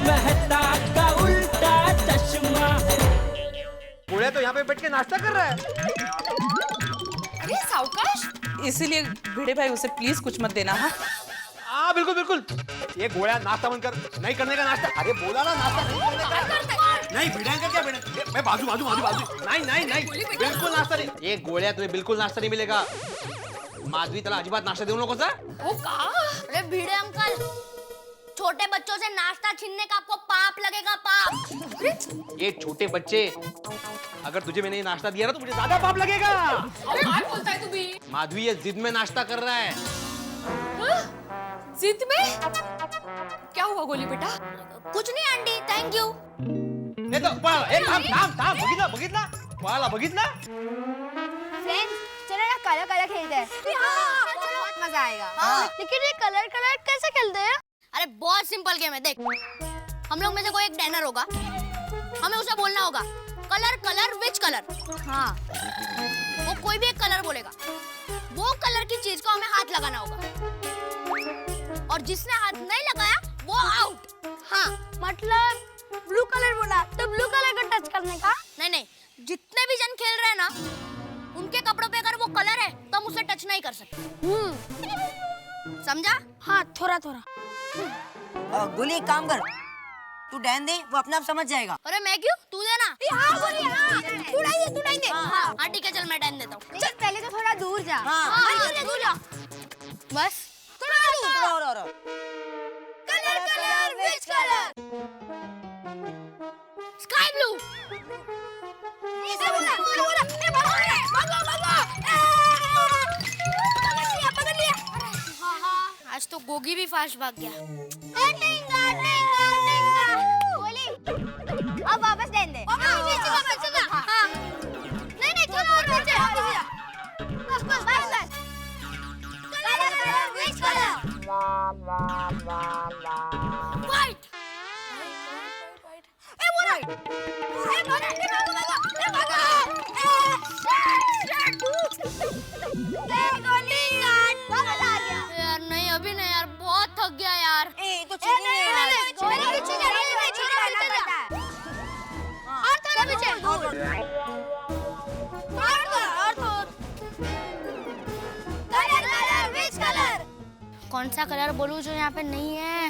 मेहता का उल्टा चश्मा। बूढ़े तो यहाँ पे बैठ के नाश्ता कर रहा है। अरे सावकाश, इसीलिए भिड़े भाई उसे प्लीज कुछ मत देना। हाँ हाँ बिल्कुल बिल्कुल। ये गोया नाश्ता बंद कर, नहीं करने का नाश्ता। अरे बोला ना नाश्ता नहीं करने का। नहीं भिड़े का क्या भिड़े? मैं बाजू बाजू बाजू बाजू। नहीं नहीं नहीं, बिल्कुल नाश्ता नहीं। ये गोया तुम्हें बिल्कुल नाश्ता नहीं मिलेगा। माधवी तला अजिबात नाश्ता दे उन लोगों से। वो कहा? अरे भिड़े अंकल, छोटे बच्चों से नाश्ता छीनने का आपको पाप लगेगा, पाप। ये छोटे बच्चे, अगर तुझे मैंने ये नाश्ता दिया ना तो मुझे ज्यादा पाप लगेगा। अरे क्या बोलता है तू भी? माधवी ये जिद में नाश्ता कर रहा है। जिद में? क्या हुआ गोली बेटा? कुछ नहीं आंटी, थैंक यू। ये तो थांब थांब थांब, बघितला बघितला पळाला बघितला। फ्रेंड्स चलो ना कलर कलर खेलते हैं। बहुत मजा आएगा। लेकिन ये कलर कलर कैसे खेलते हैं? अरे बहुत सिंपल गेम है, देख। हम लोग में से कोई एक डैनर होगा, हमें उसे बोलना होगा कलर कलर विच कलर। हाँ, वो कोई भी एक कलर बोलेगा, वो कलर की चीज को हमें हाथ लगाना होगा, और जिसने हाथ नहीं लगाया वो आउट। हाँ मतलब ब्लू कलर बोला तो ब्लू कलर को टच करने का? नहीं नहीं, जितने भी जन खेल रहे हैं ना, उनके कपड़ों पे अगर वो कलर है तो हम उसे टच नहीं कर सकते। समझा? हाँ, थोड़ा थोड़ा। गोली एक काम कर, तू डैन दे, वो अपने आप समझ जाएगा। अरे मैं क्यों, तू देना। हाँ बोलिए, हाँ तू नहीं दे। हाँ ठीक है, चल मैं डैन देता हूँ। चल पहले तो थोड़ा दूर जा। दूर जा, बस थोड़ा दूर। और colour colour which colour? Sky blue. ऐसे बोला। ए भागो। पकड़ लिया। आज तो गोगी भी फास्ट भाग गया। गोली अब वापस देन दे। नहीं थोड़ा और पीछे जा। बस colour colour which colour? White. ए बोला। ए भागो। गोली वापस आ गया। यार नहीं, अभी नहीं यार, बहुत थक गया यार। ए तो चीटिंग है यार। गोली पीछे जा। और थोड़ा पीछे। Colour which colour? कौन सा कलर बोलूं जो यहाँ पे नहीं है?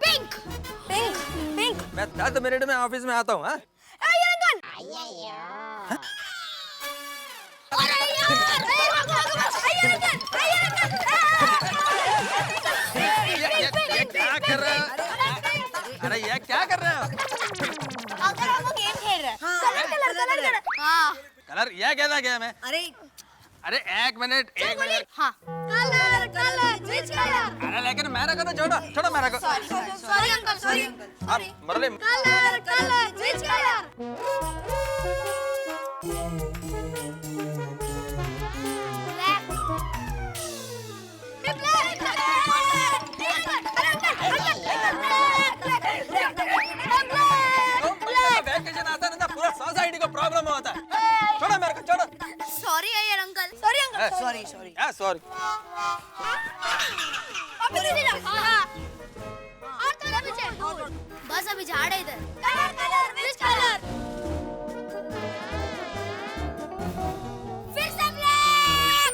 पिंक। पिंक। मैं 10 मिनट में ऑफिस में आता हूँ। हाँ क्या कर रहे हो? अरे ये क्या कर रहे हो? अगर हम गेम खेल रहे हैं कलर। हाँ कलर ये कैसा गेम है? अरे एक मिनट। हाँ। Colour which colour? अरे लेकिन मेरा को तो छोड़ो मेरा को। Sorry uncle, sorry. आप मरले। Colour which colour? वैकेशन आता है ना, पूरा सोसाइटी को प्रॉब्लम होता है। छोड़ो मेरे को, छोड़ो। सॉरी है यार uncle. Sorry uncle. Sorry sorry. और थोड़ा पीछे। बस अभी झाड़ है इधर। Colour which colour? फिर से ब्लैक।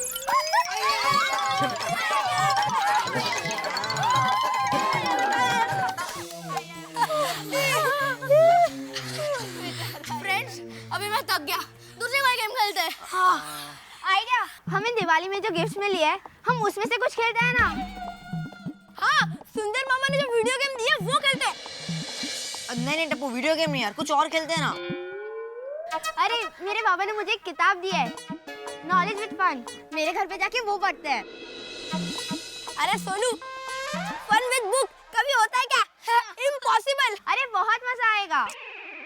फ्रेंड्स, अभी मैं थक गया, दूसरी कोई गेम खेलते हैं। आइडिया, हमें दिवाली में जो गिफ्ट्स मिली है, हम उसमें से कुछ खेलते हैं ना? हाँ, सुंदर मामा ने जो वीडियो गेम दिया वो खेलते हैं। नहीं टप्पू, वीडियो गेम नहीं यार, कुछ और खेलते हैं ना। अरे मेरे बाबा ने मुझे एक किताब दी है, नॉलेज विद फन। मेरे घर पे जाके वो पढ़ते हैं। अरे सोनू, फन विद बुक कभी होता है क्या? इम्पॉसिबल। अरे बहुत मजा आएगा।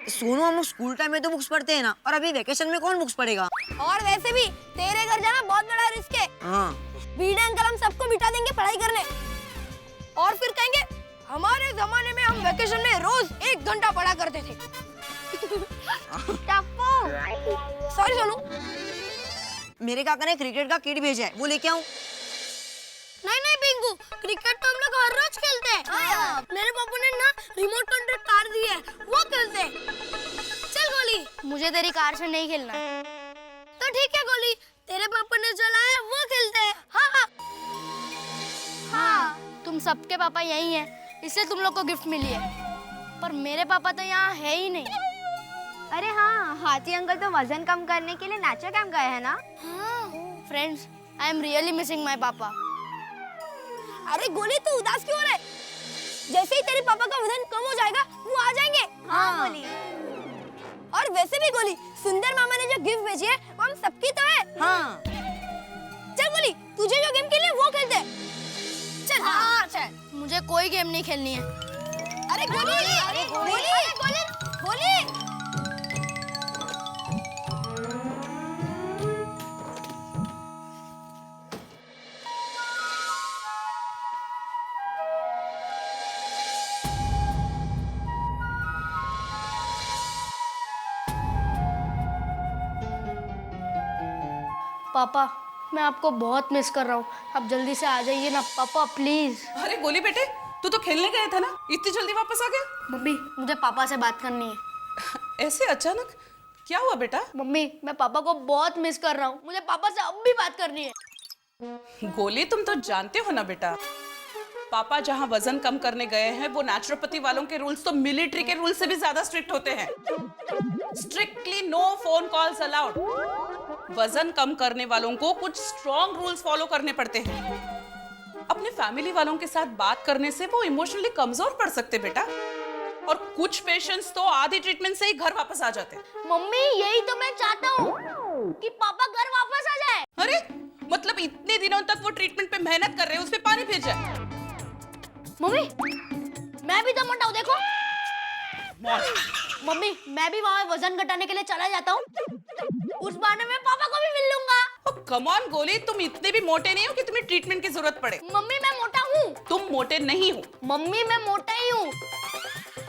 सोनू, हम लोग स्कूल टाइम में तो बुक्स पढ़ते हैं ना, और अभी वेकेशन में कौन बुक्स पढ़ेगा? और वैसे भी तेरे घर जाना बहुत बड़ा रिस्क है। हाँ। वीडियो अंकल हम सबको बिठा देंगे पढ़ाई करने, और फिर कहेंगे हमारे जमाने में हम वेकेशन में रोज 1 घंटा पढ़ा करते थे। टप्पू। सॉरी सोनू। मेरे काका ने क्रिकेट का किट भेजा है, वो लेके आऊं? नहीं नहीं पिंकू, क्रिकेट तो हम लोग हर रोज खेलते हैं। मेरे पापा ने ना रिमोट कंट्रोल कार दी है, वो खेलते हैं। चल गोली, मुझे तेरी कार से नहीं खेलना। तो ठीक है गोली, तेरे पापा ने चलाया वो खेलते हैं। हाँ हाँ हाँ, तुम सबके पापा यही हैं, इसलिए तुम लोग को गिफ्ट मिली है। पर मेरे पापा तो यहाँ है ही नहीं। अरे हाँ, हाथी अंकल तो वजन कम करने के लिए नेचर कैंप गए हैं ना। हाँ friends, I am really missing my पापा। अरे गोली तू उदास क्यों हो रहा है? जैसे ही तेरे पापा का वजन कम हो जाएगा वो आ जाएंगे। हाँ गोली। और वैसे भी गोली, सुंदर मामा ने जो गिफ्ट भेजी है वो हम सबकी तो है। हाँ चल गोली, तुझे जो गेम खेलनी है वो खेलते हैं। चल हाँ चल, मुझे कोई गेम नहीं खेलनी है। अरे गोली, अरे गोली, गोली, गोली। पापा, मैं आपको बहुत मिस कर रहा हूँ, आप जल्दी से आ जाइए ना पापा प्लीज। अरे गोली बेटे, तू तो खेलने गया था ना, इतनी जल्दी वापस आ गया? मम्मी, मुझे पापा से बात करनी है। ऐसे अचानक? क्या हुआ बेटा? मम्मी, मैं पापा को बहुत मिस कर रहा हूँ, मुझे पापा से अब भी बात करनी है। गोली, तुम तो जानते हो ना बेटा, पापा जहाँ वजन कम करने गए हैं वो नेचुरोपैथी वालों के रूल्स तो मिलिट्री के रूल्स से भी ज्यादा स्ट्रिक्ट होते हैं। Strictly no phone calls allowed. वजन कम करने वालों को कुछ स्ट्रॉन्ग रूल्स फॉलो करने पड़ते हैं। अपने फैमिली वालों के साथ बात करने से वो इमोशनली कमजोर पड़ सकते बेटा, और कुछ पेशेंट्स तो आधी ट्रीटमेंट से ही घर वापस आ जाते हैं। मम्मी, यही तो मैं चाहता हूँ कि पापा घर वापस आ जाए। अरे मतलब इतने दिनों तक वो ट्रीटमेंट पे मेहनत कर रहे हैं, उस पे पानी फिर जाए। मम्मी, मैं भी तो मोटा हूँ देखो। मम्मी, मैं भी वहाँ वजन घटाने के लिए चला जाता हूँ, उस बहाने में पापा को भी मिल लूंगा। कम ऑन गोली, तुम इतने भी मोटे नहीं हो कि तुम्हें ट्रीटमेंट की जरूरत पड़े। मम्मी, मैं मोटा हूँ। तुम मोटे नहीं हो। मम्मी, मैं मोटा ही हूँ,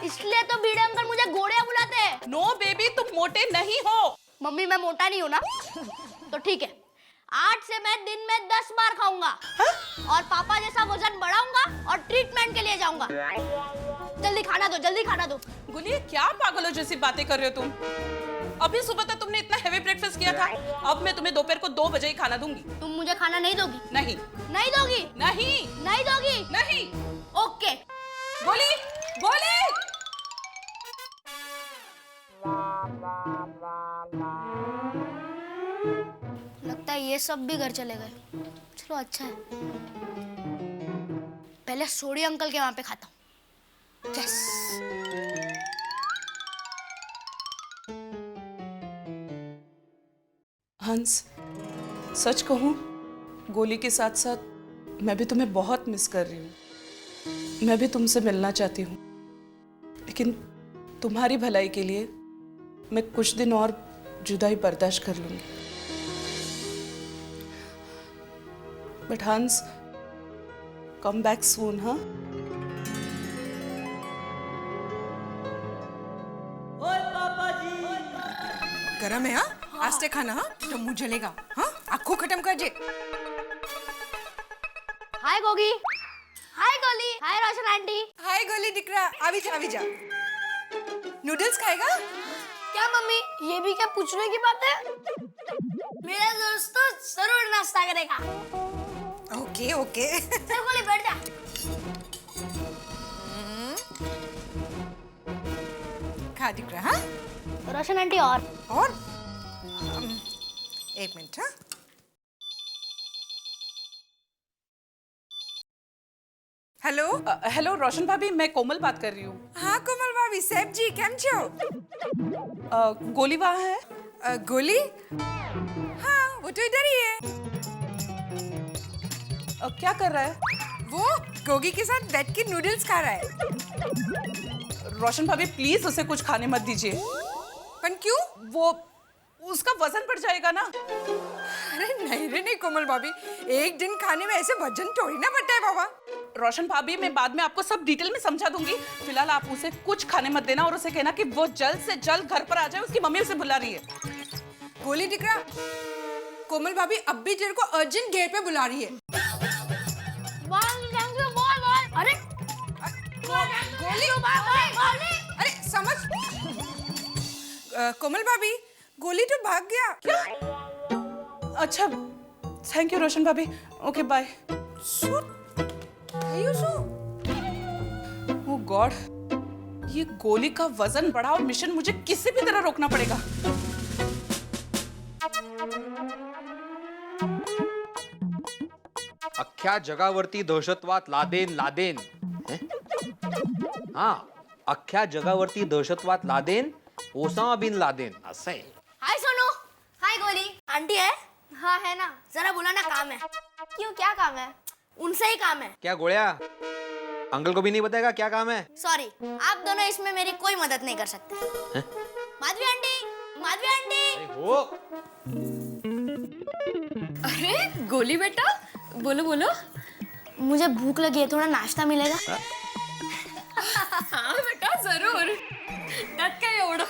इसलिए तो बीड़े अंकल मुझे गोड़िया बुलाते हैं। नो बेबी, तुम मोटे नहीं हो। मम्मी, मैं मोटा नहीं हूँ ना? तो ठीक है, आज से मैं दिन में 10 बार खाऊंगा और पापा जैसा वजन बढ़ाऊंगा और ट्रीटमेंट के लिए जाऊंगा। जल्दी खाना दो, जल्दी खाना दो। गुलिया, क्या पागलों जैसी बातें कर रहे हो तुम? अभी सुबह तक तुमने इतना हेवी ब्रेकफास्ट किया था, अब मैं तुम्हें दोपहर को 2 बजे ही खाना दूंगी। तुम मुझे खाना नहीं दोगी? नहीं। नहीं दोगी? नहीं। नहीं दोगी? नहीं। ओके। गोली, गोली। लगता है ये सब भी घर चले गए। चलो अच्छा है, पहले सोडी अंकल के वहां पे खाता हूँ। यस। हंस, सच कहूं, गोली के साथ साथ मैं भी तुम्हें बहुत मिस कर रही हूँ। मैं भी तुमसे मिलना चाहती हूँ, लेकिन तुम्हारी भलाई के लिए मैं कुछ दिन और जुदाई बर्दाश्त कर लूंगी। बट हंस, कम बैक सून। हाँ, गरम है। हाँ, आस्ते खाना। हाँ, तो मुंह जलेगा। हाँ, आँखों खत्म कर जे। हाय गोगी। हाय गोली। हाय रोशन आंटी। हाय गोली दिकरा, आवी जा, आवी जा। नूडल्स खाएगा? क्या मम्मी, ये भी क्या पूछने की बात है? मेरा दोस्त तो जरूर नाश्ता करेगा। Okay okay. चल गोली, बैठ जा। खा दिकरा। हाँ, रोशन आंटी और एक मिनट। हाँ, हेलो। हेलो रोशन भाभी, मैं कोमल बात कर रही हूँ। हाँ कोमल भाभी, सेठ जी केम छो? गोली वहाँ है? गोली? हाँ, वो तो इधर ही है। क्या कर रहा है? वो गोगी के साथ बैठ के नूडल्स खा रहा है। रोशन भाभी प्लीज उसे कुछ खाने मत दीजिए। पर क्यों? वो उसका वजन बढ़ जाएगा ना। अरे नहीं रे नहीं कोमल भाभी, एक दिन खाने में ऐसे वजन थोड़ी ना बढ़ता है बाबा। रोशन भाभी, मैं बाद में आपको सब डिटेल में समझा दूंगी। फिलहाल आप उसे कुछ खाने मत देना और उसे कहना कि वो जल्द से जल्द घर पर आ जाए, उसकी मम्मी उसे बुला रही है। गोली दिख रहा, कोमल भाभी अब भी तेरे को अर्जेंट गेट पे बुला रही है। अरे गोली अरे समझ कोमल भाभी गोली तो भाग गया क्या? अच्छा, थैंक यू रोशन भाभी। Okay bye. ओह गॉड, ये गोली का वजन बढ़ाओ मिशन मुझे किसी भी तरह रोकना पड़ेगा। अख्ख्या जगावरती दहशतवाद लादेन हैं? हा, अख्ख्या जगावरती दहशतवाद लादेन ओसामा बिन लादेन असं आहे। हाय सोनू। हाय गोली। आंटी है? हाँ है ना। जरा बुलाना, काम है। क्यों, क्या काम है? उनसे ही काम है। क्या गोळ्या, अंकल को भी नहीं बताएगा क्या काम है? सॉरी, आप दोनों इसमें मेरी कोई मदद नहीं कर सकते। Madhavi aunty, Madhavi aunty. अरे हो, अरे गोली बेटा, बोलो बोलो। मुझे भूख लगी है, थोड़ा नाश्ता मिलेगा? हाँ बेटा जरूर, त्यात काय एवढं।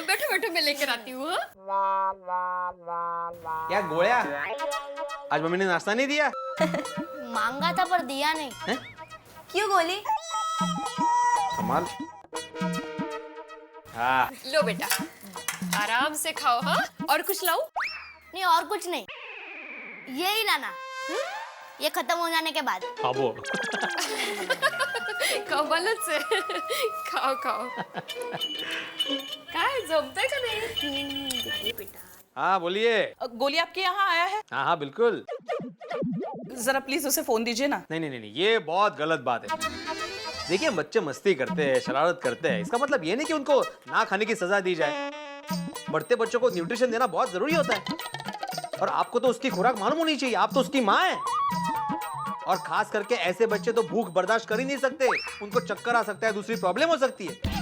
बैठो बैठो, मैं लेकर आती हूँ। क्या गोळ्या, आज मम्मी ने नाश्ता नहीं दिया? मांगा था पर दिया नहीं। हैं? क्यों गोली? कमाल। हाँ, लो बेटा, आराम से खाओ। हाँ, और कुछ लाऊं? नहीं और कुछ नहीं, यही लाना। ये खत्म हो जाने के बाद। खाबो। कमालच आहे। खाओ खाओ। काय जमतंय का नाही? हाँ बोलिए। गोली आपके यहाँ आया है? हाँ हाँ बिल्कुल। जरा प्लीज उसे फोन दीजिए ना। नहीं, ये बहुत गलत बात है। देखिए, बच्चे मस्ती करते हैं, शरारत करते हैं, इसका मतलब ये नहीं कि उनको ना खाने की सजा दी जाए। बढ़ते बच्चों को न्यूट्रिशन देना बहुत जरूरी होता है, और आपको तो उसकी खुराक मालूम होनी चाहिए। आप तो उसकी माँ है, और खास करके ऐसे बच्चे तो भूख बर्दाश्त कर ही नहीं सकते। उनको चक्कर आ सकता है, दूसरी प्रॉब्लम हो सकती है।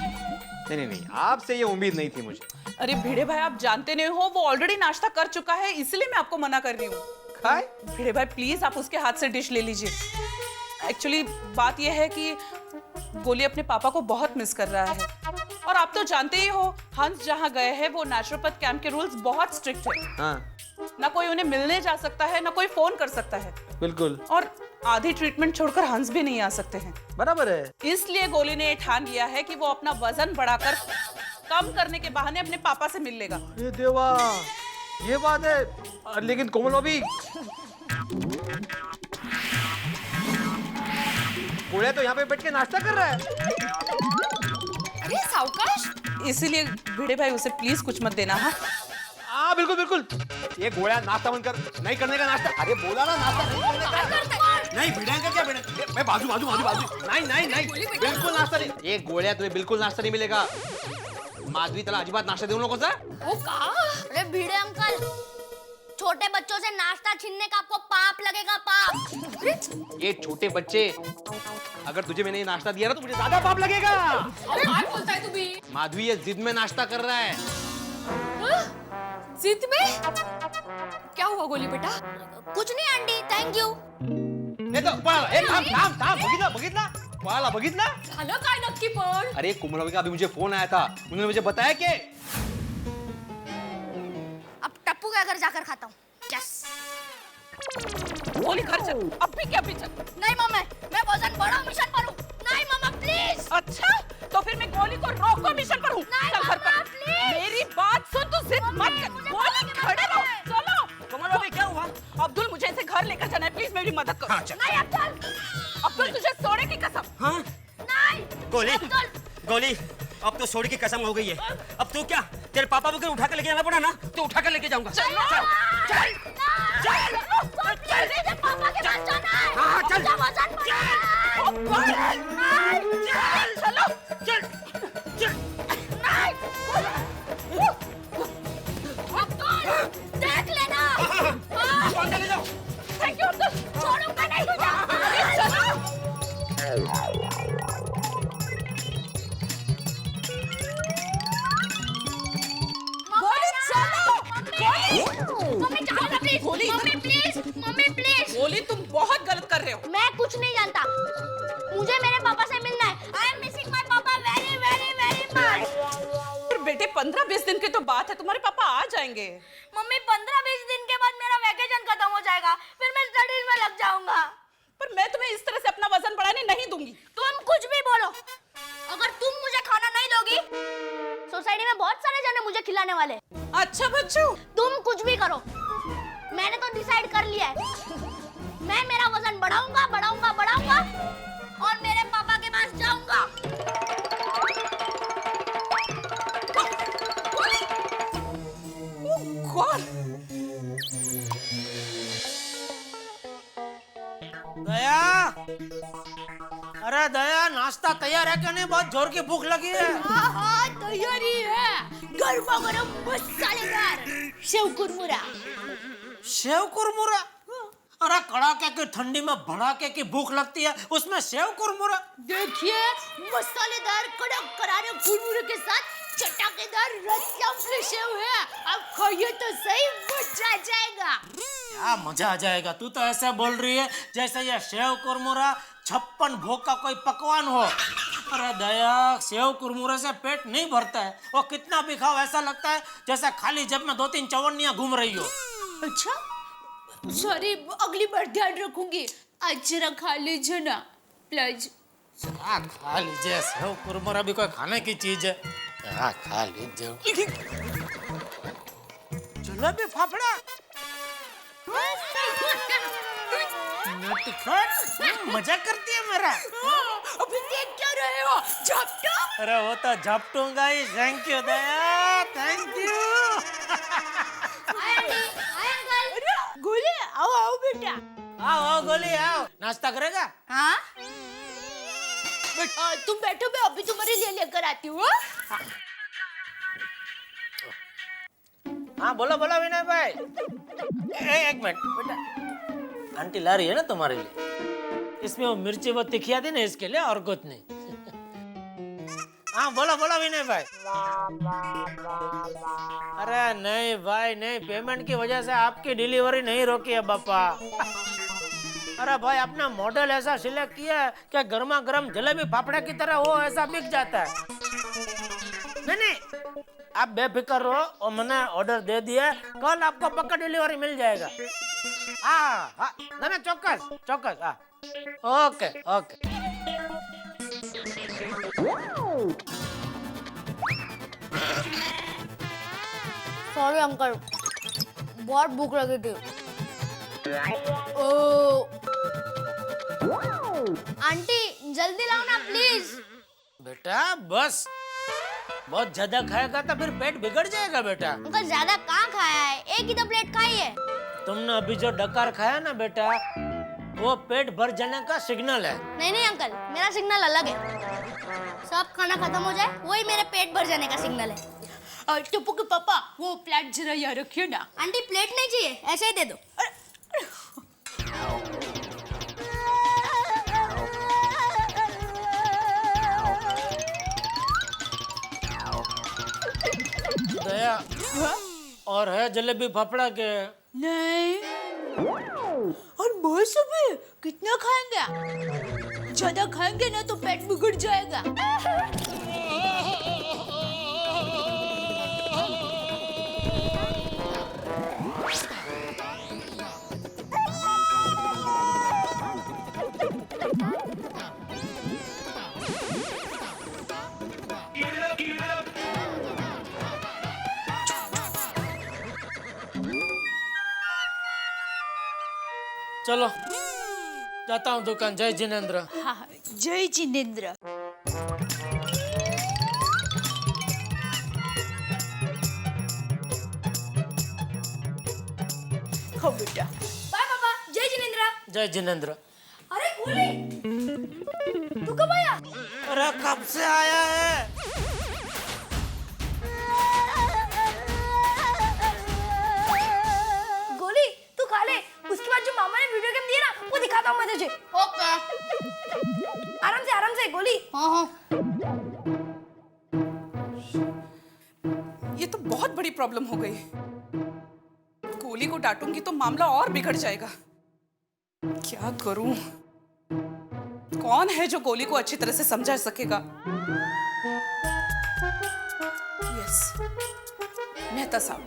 नहीं, आपसे ये उम्मीद नहीं थी मुझे। अरे भिड़े भाई, आप जानते नहीं हो वो ऑलरेडी नाश्ता कर चुका है, इसलिए मैं आपको मना कर रही हूँ। खाए? भिड़े भाई प्लीज आप उसके हाथ से डिश ले लीजिए। एक्चुअली बात यह है कि गोली अपने पापा को बहुत मिस कर रहा है, और आप तो जानते ही हो हंस जहाँ गए हैं वो नेचुरोपैथ कैंप के रूल्स बहुत स्ट्रिक्ट है। हाँ ना कोई उन्हें मिलने जा सकता है, ना कोई फोन कर सकता है। बिल्कुल। और आधी ट्रीटमेंट छोड़कर हंस भी नहीं आ सकते हैं। बराबर है। इसलिए गोली ने ठान लिया है कि वो अपना वजन बढ़ाकर कम करने के बहाने अपने पापा से मिल लेगा। ये देवा, ये बात है। लेकिन कोमल भाभी, गोळ्या तो यहाँ पे बैठ के नाश्ता कर रहा है। अरे सावकाश। इसीलिए भिड़े भाई उसे प्लीज कुछ मत देना। हाँ बिल्कुल। ये गोळ्या नाश्ता बंद कर, नहीं करने का नाश्ता। अरे बोला ना नाश्ता नहीं करने का। नहीं भिड़ेंगे क्या भिड़ेंगे? मैं बाजू। नहीं, बिल्कुल नाश्ता नहीं। ये गोळ्या तुम्हें बिल्कुल नाश्ता नहीं मिलेगा। माधवी त्याला अजिबात नाश्ता देऊ नको सर। वो का? अरे भिड़े अंकल, छोटे बच्चों से नाश्ता छीनने का आपको पाप लगेगा, पाप। ये छोटे बच्चे, अगर तुझे मैंने ये नाश्ता दिया ना तो मुझे ज्यादा पाप लगेगा। अरे काय बोलताय तुम्ही? माधवी ये जिद में नाश्ता कर रहा है। जिद में? क्या हुआ गोली बेटा? कुछ नहीं आंटी, थैंक यू। नाही तर पळाला. ए, थांब. बघितला? झालं काय नक्की पण? अरे कोमल का अभी मुझे फोन आया था, उन्होंने मुझे बताया कि अब टप्पू के घर जाकर खाता हूँ। यस। गोली घर चल, अब भी क्या पीछे? नहीं मम्मी, मैं वजन बढ़ाऊं, मिशन पर हूँ। नहीं मम्मा प्लीज। अच्छा, तो फिर मैं गोली को रोको मिशन पर हूँ। नहीं चल घर मम्मा, पर। प्लीज। मेरी बात सुन, तू जिद मत कर। गोली खड़े रहो, चलो। कमल भाभी क्या हुआ? अब्दुल मुझे ऐसे घर लेकर जाना है, प्लीज मेरी मदद करो। हाँ, चल। नहीं अब्दुल। अब्दुल तुझे सोने की कसम। हाँ नहीं गोली, अब्दुल। गोली अब तो सोने की कसम हो गई है। अब तू क्या, तेरे पापा को उठा कर लेके जाना पड़ा ना, तो उठा कर लेके जाऊंगा। चल। पापा के पास जाना है। हाँ, चल। मुझे वजन बढ़ाना है। चलो। अब्दुल, देख लेना। ले जाओ। Thank you Abdul. छोड़ूंगा नहीं तुझे। मम्मी जाओ प्लीज। Mummy please. गोली तुम बहुत गलत कर रहे हो। मैं कुछ नहीं जानता, मुझे मेरे पापा से मिलना है। आई एम मिसिंग माय पापा वेरी मच। बेटे 15-20 दिन की तो बात है, तुम्हारे पापा आ जाएंगे। मम्मी 15-20 दिन के बाद मेरा वैकेशन खत्म हो जाएगा, फिर मैं स्टडीज में लग जाऊंगा। पर मैं तुम्हें इस तरह से अपना वजन बढ़ाने नहीं दूंगी। तुम कुछ भी बोलो, अगर तुम मुझे खाना नहीं दोगी, सोसाइटी में बहुत सारे जने मुझे खिलाने वाले। अच्छा बच्चों, तुम कुछ भी करो, मैंने तो डिसाइड कर लिया है। मैं मेरा वजन बढ़ाऊंगा बढ़ाऊंगा बढ़ाऊंगा और मेरे पापा के पास जाऊंगा। कौन? दया, अरे दया, नाश्ता तैयार है क्या नहीं? बहुत जोर की भूख लगी है। हाँ, तैयारी है। गर्मा गर्म मसालेदार सेव कुरमुरा। सेव कुरमुरा? अरे कड़ाके की ठंडी में भड़ाके की भूख लगती है, उसमें सेव कुरमुरा? देखिए, मसालेदार कड़क करारे कुरमुरे के साथ चटाकेदार रसमलाई सेव है। अब खाइए तो सही, मजा आ जाएगा। क्या मजा आ जाएगा? तू तो ऐसे बोल रही है जैसे ये सेव कुरमुरा 56 भोग का कोई पकवान हो। अरे दया, सेव कुरमुरे से पेट नहीं भरता है, वो कितना भी खाओ ऐसा लगता है जैसे खाली जेब में 2-3 चवन्नियां घूम रही हो। अच्छा, सॉरी, अगली बार ध्यान रखूंगी। आज जरा खा लीजिए ना प्लीज। क्या खा लीजिए? सेव कुरमुरा भी कोई खाने की चीज है? क्या खा लीजिए? जलेबी फाफड़ा, मजा करती है मेरा। अभी देख क्या रहे हो? झपटो। अरे वो तो झपटूंगा ही। Thank you Daya, thank you. गोली, आओ आओ बेटा। आओ आओ गोली, आओ। नाश्ता करेगा? हाँ? तुम बैठो, मैं अभी तुम्हारे लिए लेकर आती हूँ। हाँ बोलो बोलो विनय भाई। एक मिनट बेटा, आंटी ला रही है ना तुम्हारे लिए, इसमें वो मिर्ची वो तिखी आती ना, इसके लिए, और कुछ नहीं। हाँ बोलो बोलो विनय भाई। अरे नहीं भाई नहीं, पेमेंट की वजह से आपकी डिलीवरी नहीं रोकी है बापा। अरे भाई, अपना मॉडल ऐसा सिलेक्ट किया है कि गर्मा गर्म जलेबी फाफड़े की तरह वो ऐसा बिक जाता है। नहीं नहीं, आप बेफिक्र रहो, और मैंने ऑर्डर दे दिया, कल आपको पक्का डिलीवरी मिल जाएगा। हाँ हाँ, नहीं चौकस चौकस। हाँ ओके ओके। सॉरी अंकल, बहुत भूख लगी थी। ओ आंटी, जल्दी लाओ ना प्लीज। बेटा बस, बहुत ज्यादा खाएगा तो फिर पेट बिगड़ जाएगा बेटा। अंकल ज्यादा कहाँ खाया है, एक ही तो प्लेट खाई है। तुमने अभी जो डकार खाया ना बेटा, वो पेट भर जाने का सिग्नल है। नहीं नहीं अंकल, मेरा सिग्नल अलग है। सब खाना खत्म हो जाए, वही मेरे पेट भर जाने का सिग्नल है। टप्पू के पापा, वो प्लेट जरा यहाँ रखिए ना। आंटी प्लेट नहीं चाहिए, ऐसे ही दे दो। दया, और है जलेबी फाफड़ा के? नहीं, और बहुत सब है, कितना खाएंगे? ज्यादा खाएंगे ना तो पेट बिगड़ जाएगा। चलो जाता हूँ दुकान। जय जिनेंद्र। हाँ, जय जिनेंद्र। खाओ बेटा। बाय पापा, जय जिनेंद्र। जय जिनेंद्र। अरे गोली, तू कब आया? अरे कब से आया है? गोली, तू खा ले, उसके बाद जो मामा ने वीडियो गेम दिया ना, वो दिखाता हूँ मैं तुझे। ओके। आराम से गोली। हाँ हाँ। ये तो बहुत बड़ी प्रॉब्लम हो गई। गोली को डांटूंगी तो मामला और बिगड़ जाएगा। क्या करूं? कौन है जो गोली को अच्छी तरह से समझा सकेगा? यस, मेहता साहब।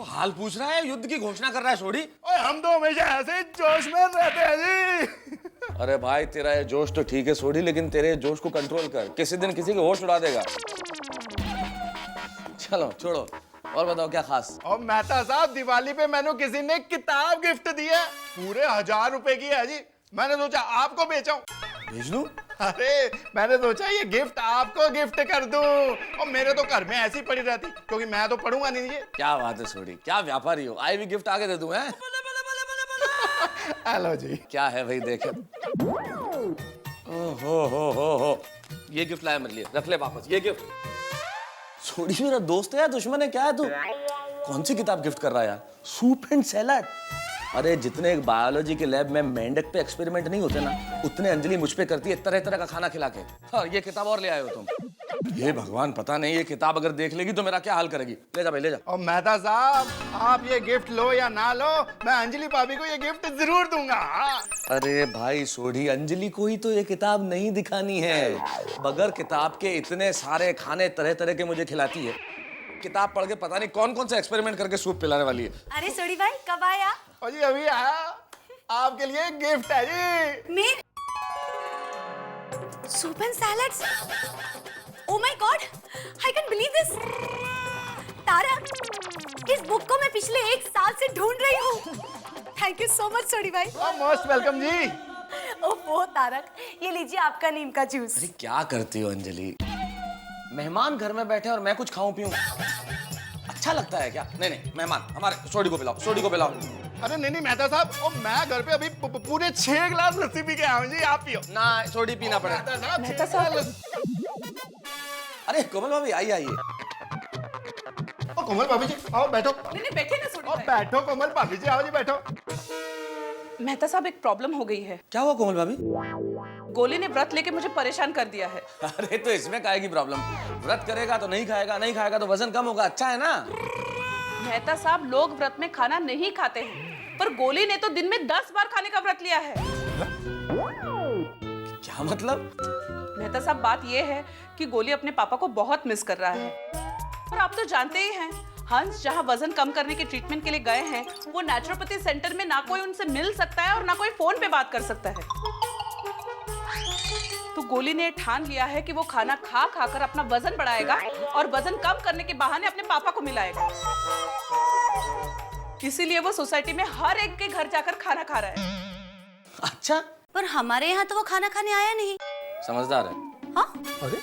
तो हाल पूछ रहा है, युद्ध की घोषणा कर रहा है सोडी। ओए हम तो हमेशा ऐसे ही जोश में रहते हैं जी। अरे भाई तेरा ये जोश तो ठीक है सोडी, लेकिन तेरे जोश को कंट्रोल कर, किसी दिन किसी के होश उड़ा देगा। चलो छोड़ो, और बताओ क्या खास। और मेहता साहब, दिवाली पे मैंने किसी ने किताब गिफ्ट दी है, पूरे 1000 रुपए की है जी। मैंने सोचा आपको बेचाऊं। भेज दूं? अरे मैंने सोचा ये गिफ्ट आपको गिफ्ट कर दूं, और मेरे तो घर में ऐसी पड़ी रहती, क्योंकि मैं तो पढ़ूंगा नहीं ये। क्या बात है सोडी, क्या व्यापारी हो, आई भी गिफ्ट आगे दे दूं हैं? हेलो जी। क्या है भाई, देखे। हो ये गिफ्ट लाया मेरे लिए, रख ले वापस ये गिफ्ट। सोडी मेरा दोस्त है या दुश्मन है, क्या है तू? कौन सी किताब गिफ्ट कर रहा है यार? Soup and salad. अरे जितने एक बायोलॉजी के लैब में मेंढक पे एक्सपेरिमेंट नहीं होते ना, उतने अंजलि मुझ पे करती है तरह तरह का खाना खिला के। हाँ, ये किताब और ले आए हो तुम। ये भगवान, पता नहीं ये किताब अगर देख लेगी तो मेरा क्या हाल करेगी। ले जा भाई ले जा। और मेहता साहब, आप ये गिफ्ट लो या ना लो, मैं अंजलि भाभी को ये गिफ्ट जरूर दूंगा। अरे भाई सोढ़ी, अंजलि को ही तो ये किताब नहीं दिखानी है। बगैर किताब के इतने सारे खाने तरह तरह के मुझे खिलाती है। किताब पढ़ के पता नहीं कौन कौन से एक्सपेरिमेंट करके सूप पिलाने वाली है। अरे सोडी भाई कब आया? और जी अभी आया, आपके लिए गिफ्ट है जी। मैं soup and salads. Oh my god, I can believe this. Tarak, इस बुक को मैं पिछले 1 साल से ढूंढ रही हूँ। थैंक यू सो मच सोडी भाई। मोस्ट वेलकम जी। ओह तारक, ये लीजिए आपका नीम का जूस। अरे क्या करती हो अंजलि, मेहमान घर में बैठे और मैं कुछ खाऊं पीऊं, अच्छा लगता है क्या? नहीं नहीं, मेहमान हमारे सोडी को पिलाओ, सोडी को पिलाओ। अरे नहीं नहीं मेहता साहब, और मैं घर पे अभी पूरे 6 गिलास लस्सी पी के आया हूं जी, आप पियो ना। सोडी पीना पड़ेगा। मेहता साहब। अरे कोमल भाभी आइए आइए। ओ कोमल भाभी जी आओ बैठो। नहीं बैठे ना सोडी भाई। बैठो कोमल भाभी जी, आओ जी बैठो। मेहता साहब, एक प्रॉब्लम हो गई है। क्या हुआ कोमल भाभी? गोली ने व्रत लेके मुझे परेशान कर दिया है। अरे तो इसमें काहे की प्रॉब्लम? व्रत करेगा तो नहीं खाएगा, नहीं खाएगा तो वजन कम होगा, अच्छा है ना। मेहता साहब, लोग व्रत में खाना नहीं खाते हैं, पर गोली ने तो दिन में 10 बार खाने का व्रत लिया है। क्या मतलब? मेहता साहब, बात यह है कि गोली अपने पापा को बहुत मिस कर रहा है। और आप तो जानते ही हैं, हंस जहां वजन कम करने के ट्रीटमेंट के लिए गए हैं, वो नेचुरोपैथी सेंटर में ना कोई उनसे मिल सकता है और ना कोई फोन पे बात कर सकता है। तो गोली ने ठान लिया है कि वो खाना खा खाकर अपना वजन बढ़ाएगा और वजन कम करने के बहाने अपने पापा को मिलाएगा। इसीलिए वो सोसाइटी में हर एक के घर जाकर खाना खा रहा है। अच्छा, पर हमारे यहाँ तो वो खाना खाने आया नहीं। समझदार है। हाँ? अरे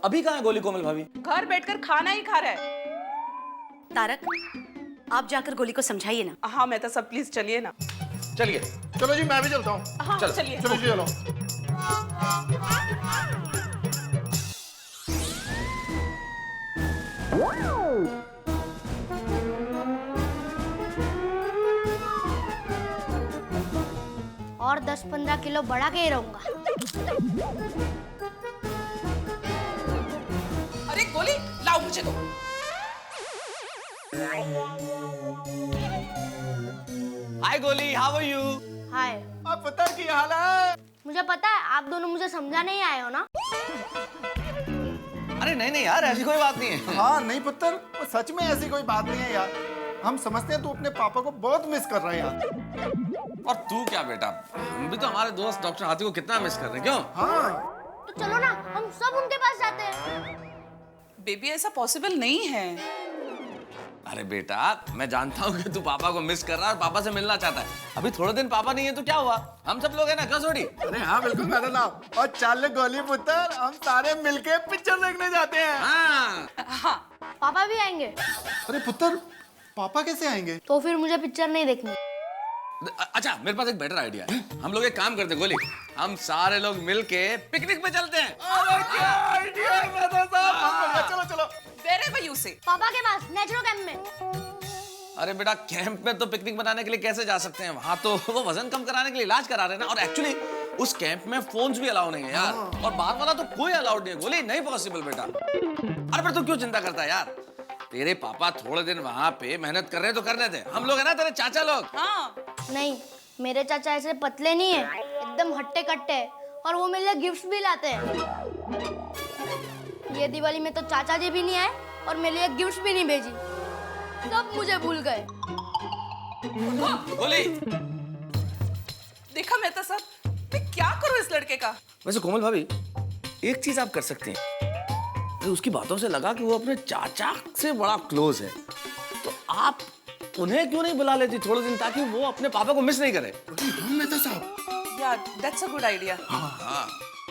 अभी कहाँ है गोली कोमल भाभी? घर बैठकर खाना ही खा रहा है। तारक, आप जाकर गोली को समझाइए ना। हाँ मेहता साहब, प्लीज चलिए ना। चलिए। चलो जी, मैं भी चलता हूँ। हाँ चलिए। चलो जी चलो। और 10-15 किलो बढ़ा के ही रहूंगा। अरे गोली लाओ मुझे दो। हाय गोली, हाउ आर यू? हाय। अब पुत्र की हाल है? मुझे पता है आप दोनों मुझे समझा नहीं आए हो ना। अरे नहीं नहीं यार, ऐसी कोई बात नहीं है। हाँ नहीं पुत्र, वो सच में ऐसी कोई बात नहीं है यार। हम समझते हैं तू अपने पापा को बहुत मिस कर रहा है यार। और तू क्या बेटा, हम भी तो हमारे दोस्त डॉक्टर हाथी को कितना मिस कर रहे हैं, क्यों? हाँ। तो चलो ना, हम सब उनके पास जाते हैं। बेबी, ऐसा पॉसिबल नहीं है। अरे बेटा, मैं जानता हूँ कि तू पापा को मिस कर रहा है और पापा से मिलना चाहता है। अभी थोड़े दिन पापा नहीं है तो क्या हुआ, हम सब लोग हैं ना, कसौटी। अरे हाँ बिल्कुल मैडम साहब, और चल गोली पुत्र, हम सारे मिलके पिक्चर देखने जाते हैं। हाँ। पापा भी आएंगे? अरे पुत्र, पापा कैसे आएंगे? तो फिर मुझे पिक्चर नहीं देखनी। अच्छा, मेरे पास एक बेटर आइडिया है। हम लोग एक काम करते गोली, हम सारे लोग मिलके पिकनिक पे चलते हैं। अरे क्या आइडिया है मैडम साहब, चलो चलो। Wherever you say। पापा के पास नेचुरो कैंप में। अरे बेटा, कैंप में तो पिकनिक बनाने के लिए कैसे जा सकते हैं, वहां तो वो वजन कम कराने के लिए इलाज करा रहे हैं ना। और एक्चुअली उस कैंप में फोन्स भी अलाउ नहीं है यार, और बाहर वाला तो कोई अलाउड नहीं है। गोली नहीं पॉसिबल बेटा। अरे पर तू क्यों चिंता करता है यार, तेरे पापा थोड़े दिन वहां पे मेहनत कर रहे हैं तो करने दे। हम लोग है ना तेरे चाचा लोग। हाँ। नहीं, मेरे चाचा ऐसे पतले नहीं है, एकदम हट्टे कट्टे, और वो मेरे लिए गिफ्ट्स भी लाते हैं। ये दिवाली में तो चाचा जी भी नहीं आए और मेरे लिए गिफ्ट्स भी नहीं भेजी। सब मुझे भूल गए। गोली। देखा मेहता साहब, मैं क्या करूं इस लड़के का? वैसे कोमल भाभी, एक चीज आप कर सकते हैं। अरे उसकी बातों से लगा कि वो अपने चाचा से बड़ा क्लोज है, तो आप उन्हें क्यों नहीं बुला लेती थोड़े दिन, ताकि वो अपने पापा को मिस नहीं करे। हम मेहता साहब। या दैट्स अ गुड आइडिया। हाँ।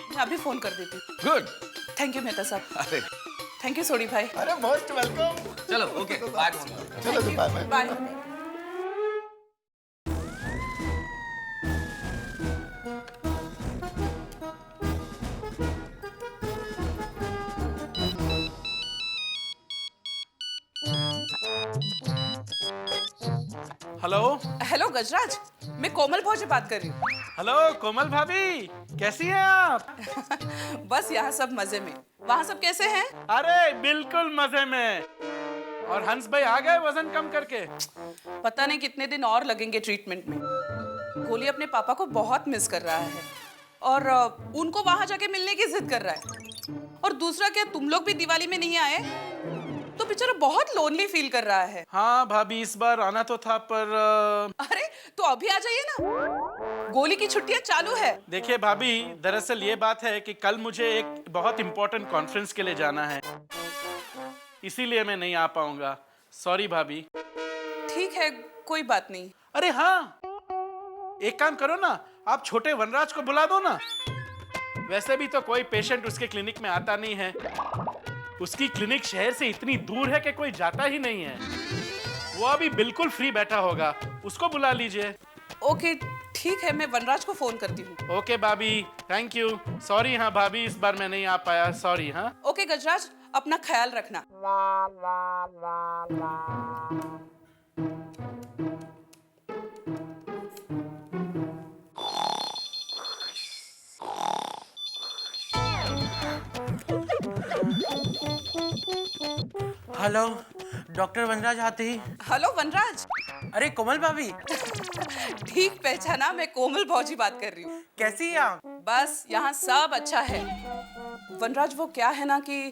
मैं अभी फोन कर देती हूँ। गुड। थैंक यू मेहता साहब। अरे थैंक यू सोडी भाई। अरे मोस्ट वेलकम। चलो ओके बाय। चलो जी, bye bye. Bye. Hello. Hello Gajraj, मैं कोमल भौजी बात कर रही हूँ। हेलो कोमल भाभी, कैसी हैं आप? बस यहाँ सब मजे में। वहाँ सब कैसे हैं? अरे बिल्कुल मजे में। और हंस भाई आ गए वजन कम करके? पता नहीं कितने दिन और लगेंगे ट्रीटमेंट में। गोली अपने पापा को बहुत मिस कर रहा है और उनको वहां जाके मिलने की जिद कर रहा है। और दूसरा क्या, तुम लोग भी दिवाली में नहीं आए तो बेचारा बहुत लोनली फील कर रहा है। हाँ भाभी, इस बार आना तो था पर अरे तो अभी आ जाइए ना, गोली की छुट्टियां चालू है। देखिए भाभी, दरअसल ये बात है कि कल मुझे एक बहुत इंपॉर्टेंट कॉन्फ्रेंस के लिए जाना है, इसीलिए मैं नहीं आ पाऊंगा। सॉरी भाभी। ठीक है, कोई बात नहीं। अरे हाँ, एक काम करो ना, आप छोटे वनराज को बुला दो ना। वैसे भी तो कोई पेशेंट उसके क्लिनिक में आता नहीं है। उसकी क्लिनिक शहर से इतनी दूर है कि कोई जाता ही नहीं है। वो अभी बिल्कुल फ्री बैठा होगा, उसको बुला लीजिए। ओके ठीक है, मैं वनराज को फोन करती हूँ। ओके भाभी, थैंक यू। सॉरी हाँ भाभी, इस बार मैं नहीं आ पाया, सॉरी। हाँ ओके गजराज, अपना ख्याल रखना। हेलो डॉक्टर वनराज आते ही। हेलो वनराज। अरे कोमल भाभी। ठीक पहचाना, मैं कोमल भौजी बात कर रही हूँ। कैसी हैं आप? बस यहाँ सब अच्छा है। वनराज वो क्या है ना कि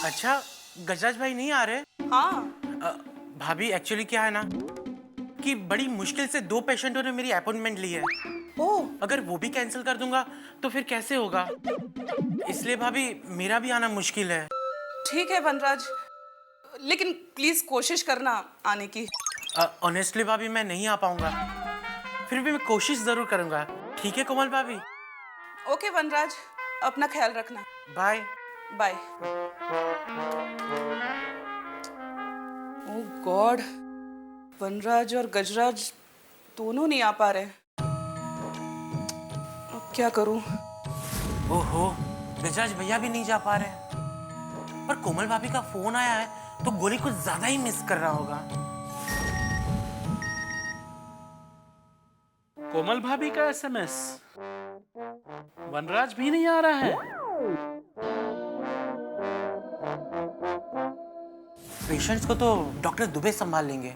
अच्छा, गजराज भाई नहीं आ रहे? हाँ भाभी एक्चुअली क्या है ना कि बड़ी मुश्किल से 2 पेशेंटों ने मेरी अपॉइंटमेंट ली है। ओह, अगर वो भी कैंसिल कर दूंगा तो फिर कैसे होगा, इसलिए भाभी मेरा भी आना मुश्किल है। ठीक है वनराज, लेकिन प्लीज कोशिश करना आने की। ऑनेस्टली भाभी मैं नहीं आ पाऊंगा, फिर भी मैं कोशिश जरूर करूंगा। ठीक है कोमल भाभी? ओके वनराज, अपना ख्याल रखना। Bye bye. Oh god, Vanraj और गजराज दोनों नहीं आ पा रहे। अब क्या करूं? ओहो, गजराज भैया भी नहीं जा पा रहे। पर कोमल भाभी का फोन आया है तो गोली कुछ ज्यादा ही मिस कर रहा होगा। कोमल भाभी का एसएमएस। वनराज भी नहीं आ रहा है। पेशेंट्स को तो डॉक्टर दुबे संभाल लेंगे,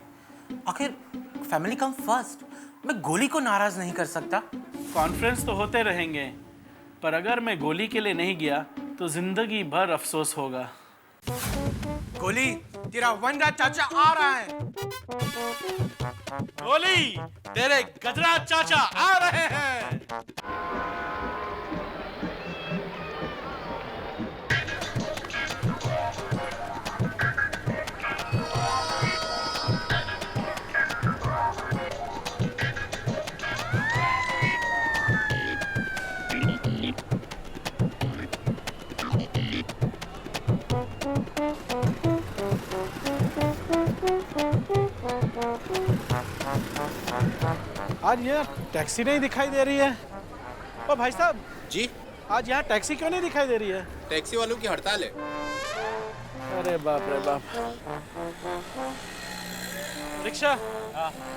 आखिर फैमिली कम फर्स्ट। मैं गोली को नाराज नहीं कर सकता। कॉन्फ्रेंस तो होते रहेंगे, पर अगर मैं गोली के लिए नहीं गया तो जिंदगी भर अफसोस होगा। गोली, तेरा वनराज चाचा आ रहा है। गोली, तेरे गजराज चाचा आ रहे हैं। आज यहाँ टैक्सी नहीं दिखाई दे रही है। ओ भाई साहब जी, आज यहाँ टैक्सी क्यों नहीं दिखाई दे रही है? टैक्सी वालों की हड़ताल है। अरे बाप रे बाप। रिक्शा,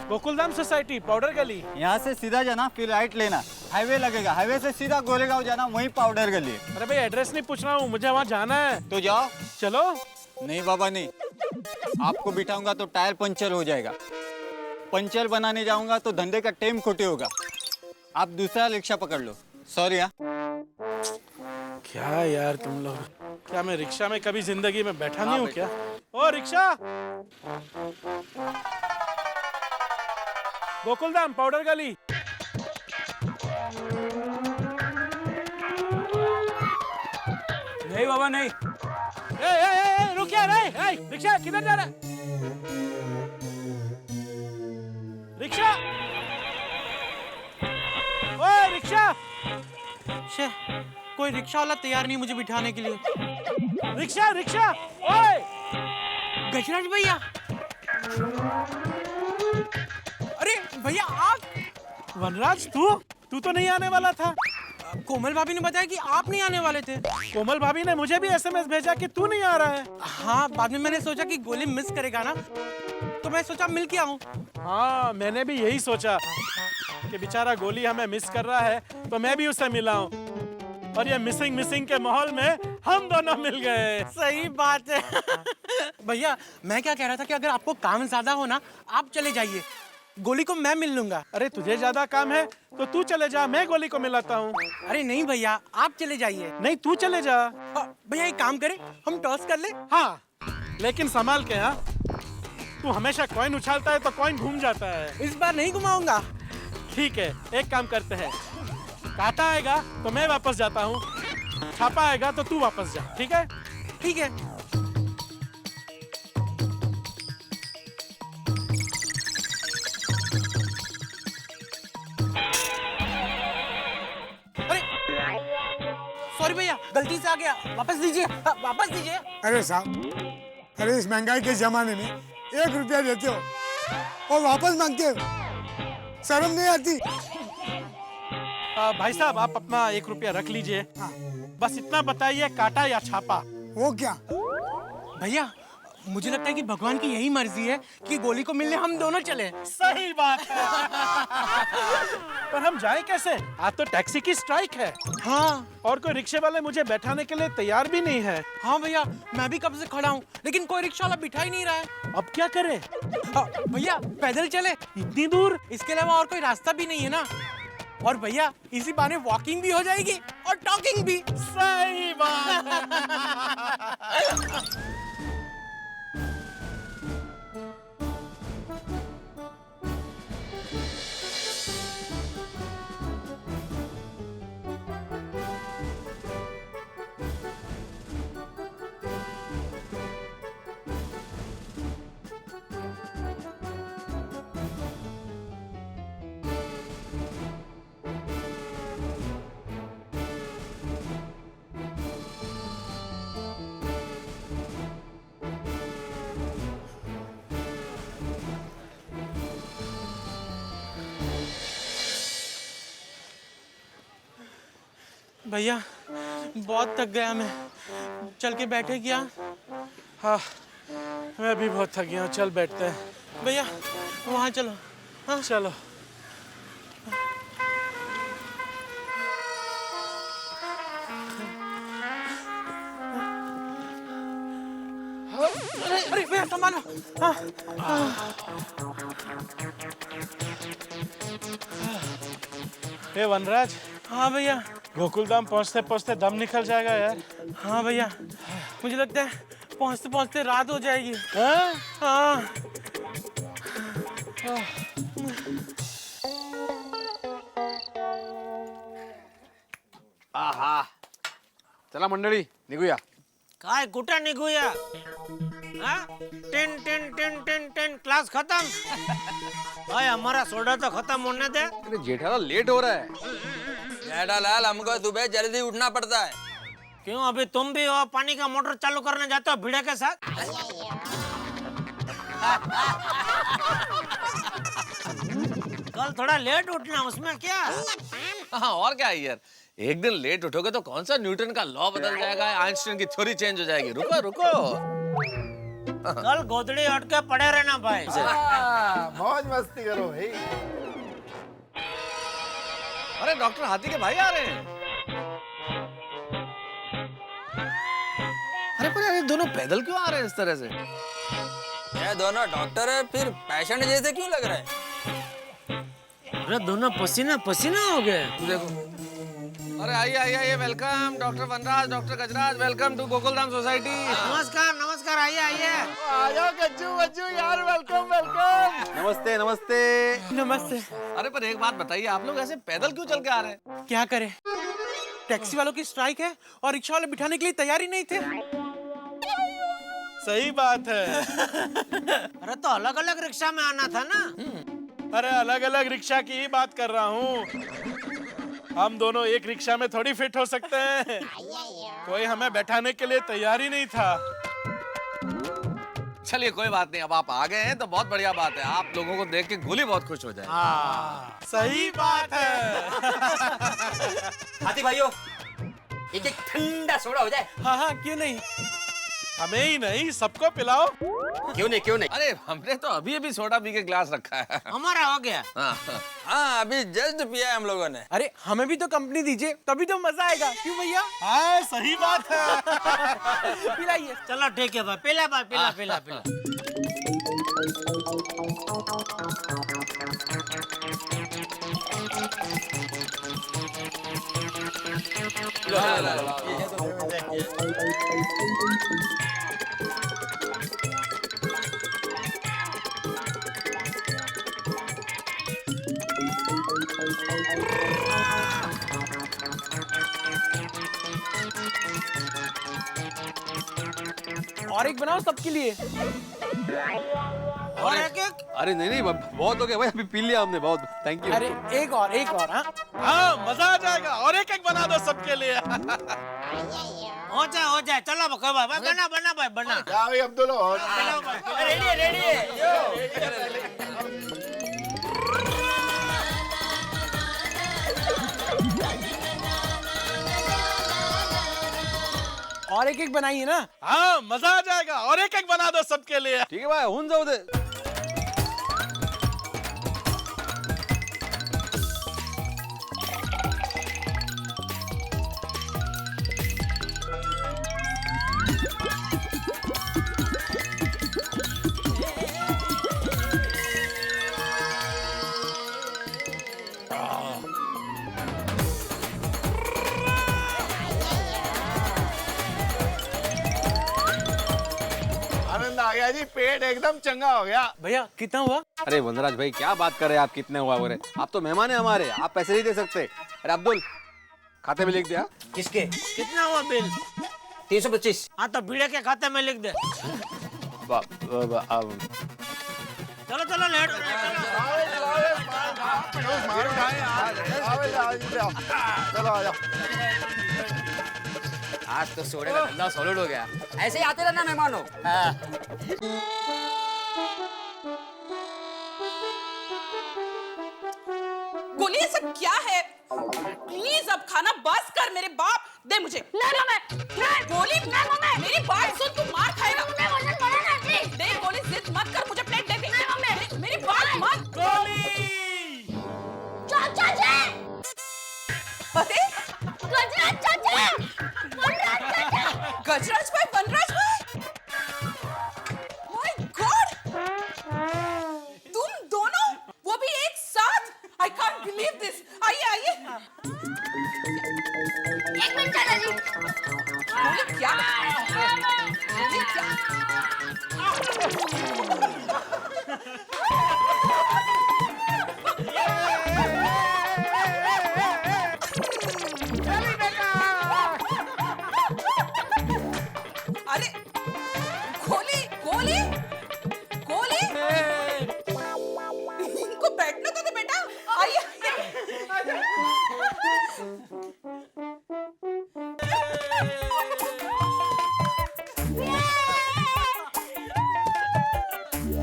गोकुलधाम सोसाइटी, पाउडर गली। यहाँ से सीधा जाना, फिर राइट लेना, हाईवे लगेगा। हाईवे से सीधा गोरेगांव जाना, वहीं पाउडर गली है। अरे भाई एड्रेस नहीं पूछ रहा हूँ, मुझे वहाँ जाना है। तो जाओ। चलो। नहीं बाबा नहीं, आपको बिठाऊंगा तो टायर पंचर हो जाएगा। पंचर बनाने जाऊंगा तो धंधे का टेम खोटे होगा। आप दूसरा रिक्शा पकड़ लो। सॉरी। हाँ क्या यार तुम लोग, क्या मैं रिक्शा में कभी जिंदगी में बैठा नहीं हूँ क्या? ओ रिक्शा, गोकुलधाम पाउडर गली। नहीं बाबा नहीं। रुक यार, रिक्शा किधर जा रहा है? रिक्शा, ओए रिक्शा। शे, कोई रिक्शा वाला तैयार नहीं मुझे बिठाने के लिए। रिक्शा रिक्शा, ओए गजराज भैया। अरे भैया आप? वनराज तू तो नहीं आने वाला था। कोमल भाभी ने बताया कि आप नहीं आने वाले थे। कोमल भाभी ने मुझे भी एसएमएस भेजा कि तू नहीं आ रहा है। हाँ, बाद में मैंने सोचा कि गोली मिस करेगा ना, तो मैं सोचा मिल के आऊं। हाँ, मैंने भी यही सोचा कि बेचारा गोली हमें मिस कर रहा है, तो मैं भी उसे मिला हूँ। और ये मिसिंग के माहौल में हम दोनों मिल गए। सही बात है। भैया मैं क्या कह रहा था कि अगर आपको काम ज्यादा हो ना, आप चले जाइए, गोली को मैं मिल लूंगा। अरे तुझे ज्यादा काम है तो तू चले जा, मैं गोली को मिलाता हूँ। अरे नहीं भैया, आप चले जाइए। नहीं तू चले जा। भैया एक काम करें, हम टॉस कर ले। हाँ, लेकिन संभाल के। हाँ, तू हमेशा कॉइन उछालता है तो कॉइन घूम जाता है। इस बार नहीं घुमाऊंगा। ठीक है, एक काम करते हैं, काटा आएगा तो मैं वापस जाता हूँ, छापा आएगा तो तू वापस जा। ठीक है? ठीक है। सॉरी भैया, गलती से आ गया, वापस दीजिए, वापस दीजिए। अरे साहब, अरे इस महंगाई के जमाने में 1 रुपया देते हो और वापस मांगते हो, शर्म नहीं आती? भाई साहब आप अपना 1 रुपया रख लीजिए। बस इतना बताइए, काटा या छापा? वो क्या भैया, मुझे लगता है कि भगवान की यही मर्जी है कि गोली को मिलने हम दोनों चले। सही बात है। पर हम जाए कैसे? आज तो टैक्सी की स्ट्राइक है। हाँ, और कोई रिक्शे वाले मुझे बैठाने के लिए तैयार भी नहीं है। हाँ भैया, मैं भी कब से खड़ा हूँ, लेकिन कोई रिक्शा वाला बिठा ही नहीं रहा है। अब क्या करें? भैया पैदल चले, इतनी दूर? इसके अलावा और कोई रास्ता भी नहीं है ना। और भैया इसी बहाने वॉकिंग भी हो जाएगी और टॉकिंग भी। सही बात। भैया बहुत थक गया मैं, चल के बैठे क्या? हाँ, मैं भी बहुत थक गया हूँ, चल बैठते हैं। भैया वहाँ चलो। हाँ चलो। अरे भैया संभालो। हे वनराज। हाँ भैया। गोकुलधाम पहुँचते पहुँचते दम निकल जाएगा यार। हाँ भैया, मुझे लगता है पहुँचते पहुँचते रात हो जाएगी। हाँ? हाँ। आहा, चला मंडळी निघूया. काय कुठं निघूया? हाँ? 10 क्लास खत्म। भाई हमारा सोडा तो खत्म होने दे। अरे जेठालाल लेट हो रहा है। जेठालाल हमको सुबह जल्दी उठना पड़ता है। क्यों, अभी तुम भी हो पानी का मोटर चालू करने जाते हो भिड़े के साथ? कल थोड़ा लेट उठना, उसमें क्या? हाँ और क्या है यार, एक दिन लेट उठोगे तो कौन सा न्यूटन का लॉ बदल जाएगा, आइंस्टाइन की थ्योरी चेंज हो जाएगी। रुको रुको। कल गोदड़ी हट के पड़े रहना भाई। मौज मस्ती करो भाई। अरे डॉक्टर हाथी के भाई आ रहे हैं। अरे पर ये दोनों पैदल क्यों आ रहे हैं इस तरह से? ये दोनों डॉक्टर है, फिर पेशेंट जैसे क्यों लग रहा है? अरे दोनों पसीना पसीना हो गए। देखो अरे आइए आइए आइए, welcome doctor Vanraj, doctor Gajraj, welcome to Gokuldham society. नमस्कार नमस्कार, आइए आइए। आ जाओ गज्जू बज्जू यार, वेलकम वेलकम। नमस्ते नमस्ते। नमस्ते। अरे पर एक बात बताइए, आप लोग ऐसे पैदल क्यों चल के आ रहे हैं? क्या करें, टैक्सी वालों की स्ट्राइक है और रिक्शा वाले बिठाने के लिए तैयार ही नहीं थे। सही बात है। अरे तो अलग अलग रिक्शा में आना था ना। अरे अलग अलग रिक्शा की ही बात कर रहा हूँ। हम दोनों एक रिक्शा में थोड़ी फिट हो सकते हैं। कोई हमें बैठाने के लिए तैयार ही नहीं था। चलिए कोई बात नहीं, अब आप आ गए हैं तो बहुत बढ़िया बात है। आप लोगों को देख के गोली बहुत खुश हो जाए। सही बात है। हाथी भाइयों, एक एक ठंडा सोडा हो जाए। हाँ हाँ, क्यों नहीं। हमें ही नहीं, सबको पिलाओ। क्यों नहीं क्यों नहीं। अरे हमने तो अभी अभी सोडा पी के ग्लास रखा है। हमारा हो गया। हाँ अभी जस्ट पिया है हम लोगों ने। अरे हमें भी तो कंपनी दीजिए, तभी तो मजा आएगा। क्यों भैया? हाँ सही बात है। पिलाइए। चलो ठीक है भाई, पिला भाई, पिला पिला पिला। और एक बनाओ सबके लिए। और एक एक। अरे नहीं नहीं, बहुत हो गया भाई, अभी पी लिया हमने बहुत। Thank you. अरे एक और हाँ। हाँ मजा आ जाएगा, और एक एक बना दो सबके लिए। हो जाए। चलो भाई, बना बना भाई, बना। क्या भाई अब्दुल? रेडी है, रेडी है। और एक एक बनाइए ना। हाँ मजा आ जाएगा, और एक एक बना दो सबके लिए। ठीक है भाई, होऊन जाऊ दे। आनंद आ गया जी, पेट एकदम चंगा हो गया। भैया कितना हुआ? अरे वनराज भाई क्या बात कर रहे हैं आप, कितने हुआ बोले? आप तो मेहमान है हमारे, आप पैसे नहीं दे सकते। अरे अब्दुल, खाते में लिख दिया। किसके? कितना हुआ बिल? 325। हाँ तो भिड़े के खाते में लिख दे। चलो चलो, लेट हो रहा है, चलो आ जाओ। आज तो सोडे का धंधा सॉलिड हो गया। ऐसे ही आते रहना मेहमानों। गोली, ये सब क्या है? प्लीज अब खाना बस कर। मेरे बाप दे मुझे। गोली, मेरी बात सुन, तू मार खाएगा। दे गोली, जिद मत कर, मुझे प्लेट दे दे। मेरी बात मत। चाचा जी! अरे गजराज चाचा! वनराज चाचा! गजराज भाई, वनराज भाई, माय गॉड, तुम दोनों, वो भी एक साथ। I can't believe this. आइए आइए। एक मिनट चाचा जी। बोले क्या? बोले क्या? अरे गोली, गोली, गोली, इनको बैठने तो दे बेटा। आइए।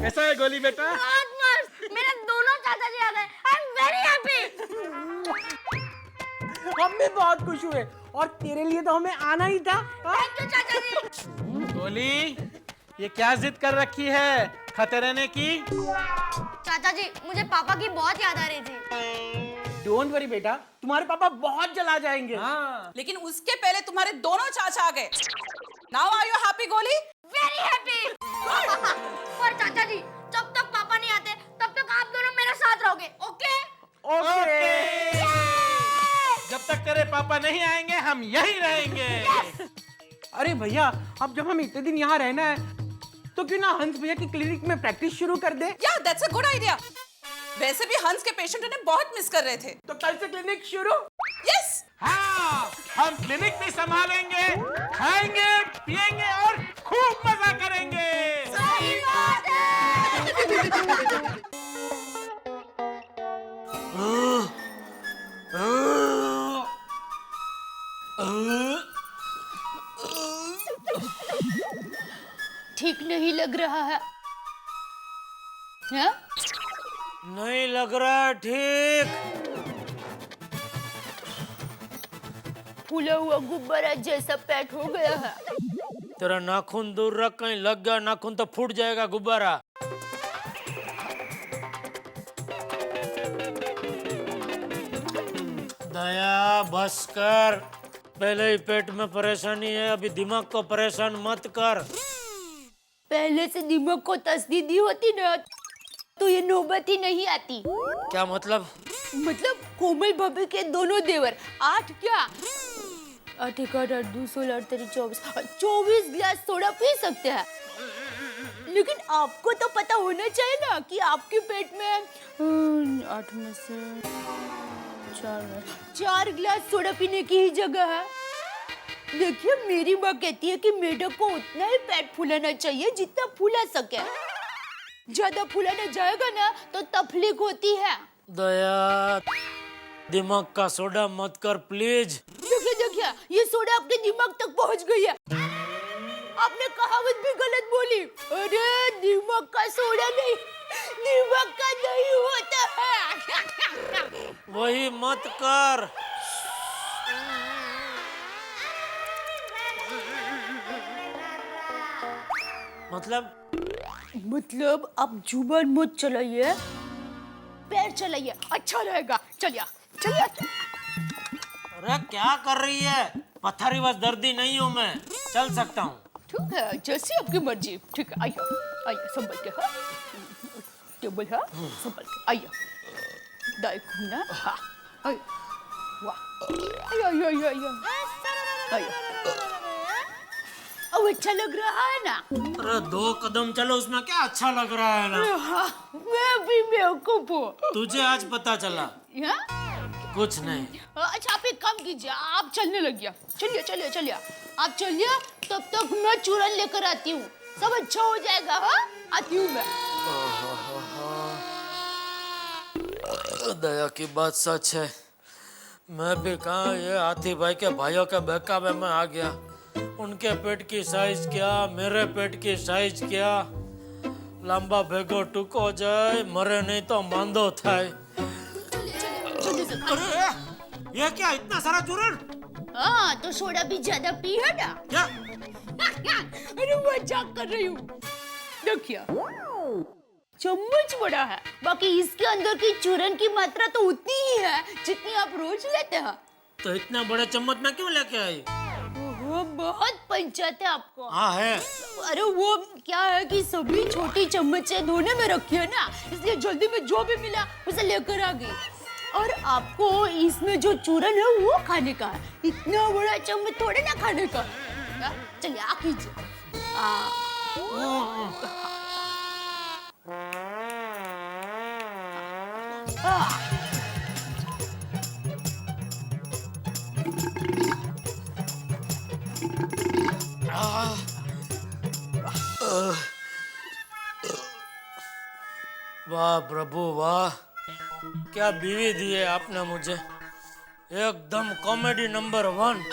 कैसा है गोली बेटा? बहुत मस्त। मेरे दोनों चाचा जी आ गए। I am very happy. हम भी बहुत खुश हुए, और तेरे लिए तो हमें आना ही था। थैंक यू चाचा जी। गोली, ये क्या जिद कर रखी है खाते रहने की? चाचा जी, मुझे पापा की बहुत याद आ रही थी। डोंट वरी बेटा, तुम्हारे पापा बहुत जला जाएंगे। लेकिन उसके पहले तुम्हारे दोनों चाचा आ गए। नाउ आर यू हैप्पी गोली? Very happy. पर चाचा जी, जब तक पापा नहीं आते तब तक आप दोनों मेरे साथ रहोगे, ओके? ओके। जब तक तेरे पापा नहीं आएंगे, हम यहीं रहेंगे। अरे भैया, अब जब हम इतने दिन यहाँ रहना है तो क्यों ना हंस भैया की क्लिनिक में प्रैक्टिस शुरू कर दे। या दैट्स अ गुड आइडिया। वैसे भी हंस के पेशेंट उन्हें बहुत मिस कर रहे थे। तो कल से क्लिनिक शुरू। यस। हाँ, हम क्लिनिक भी संभालेंगे, खाएंगे, पिएंगे और खूब मजा करेंगे। सही बात है। ठीक नहीं लग रहा है। हाँ? नहीं लग रहा ठीक। फूला हुआ गुब्बारा जैसा पेट हो गया है। तेरा नाखून दूर रख, कहीं लग गया नाखून तो फूट जाएगा गुब्बारा। दया बस कर, पहले ही पेट में परेशानी है, अभी दिमाग को परेशान मत कर। पहले से दिमाग को तसदी दी होती ना तो ये नौबत ही नहीं आती। क्या मतलब? मतलब कोमल भाभी के दोनों देवर 8 क्या 8 1 8 8 2 16 24 24 गिलास सोडा पी सकते हैं। लेकिन आपको तो पता होना चाहिए ना कि आपके पेट में 8 में से 4 गिलास सोडा पीने की ही जगह है। देखिए, मेरी माँ कहती है कि मेढक को उतना ही पेट फूलाना चाहिए जितना फूला सके। ज्यादा फूलाना जाएगा ना तो तकलीफ होती है। दया, दिमाग का सोडा मत कर प्लीज। देखिए देखिए, ये सोडा आपके दिमाग तक पहुंच गई है। आपने कहावत भी गलत बोली। अरे दिमाग का सोडा नहीं, दिमाग का दही होता है। वही मत कर। मतलब आप जुबान मत चलाइए, पैर चलाइए, अच्छा रहेगा। चलिए चलिए। अरे क्या कर रही है? पत्थरी बस दर्दी नहीं हूँ मैं, चल सकता हूँ। ठीक है, जैसी आपकी मर्जी। ठीक है, आइए आइए, संभल के। हाँ, टेबल है, संभल के आइए। दाएं घूमना। हाँ, आइए। वाह, आइए आइए आइए आइए आइए। अब अच्छा लग रहा है ना? अरे 2 कदम चलो, उसमें क्या अच्छा लग रहा है ना? हाँ, मैं भी बेवकूफ हूँ। तुझे आज पता चला? कुछ नहीं। अच्छा, आप एक काम कीजिए, आप चलने लगिए। चलिए चलिए चलिए, आप चलिए, तब तक मैं चूरन लेकर आती हूँ। सब अच्छा हो जाएगा। हाँ, आती हूँ मैं। दया की बात सच है। मैं भी कहा, ये हाथी भाई के भाइयों के बहकावे में आ गया। उनके पेट की साइज क्या, मेरे पेट की साइज क्या। लंबा भेगो टूको जाए, मरे नहीं तो मांदो थाय। अरे ये क्या, इतना सारा चूरन? हाँ, तो सोडा भी ज्यादा पी है ना? क्या? अरे मजाक कर रही हूँ। देखिए, चम्मच बड़ा है, बाकी इसके अंदर की चूरन की मात्रा तो उतनी ही है जितनी आप रोज लेते हैं। तो इतना बड़ा चम्मच में क्यों लेके आई? वो बहुत पंचायत है आपको। हाँ है। अरे वो क्या है कि सभी छोटी चम्मचें धोने में रखी है ना, इसलिए जल्दी में जो भी मिला उसे लेकर आ गई। और आपको इसमें जो चूरन है वो खाने का है, इतना बड़ा चम्मच थोड़े ना खाने का। चलिए आ कीजिए। वाह प्रभु वाह, क्या बीवी दी है आपने मुझे, एकदम कॉमेडी नंबर 1।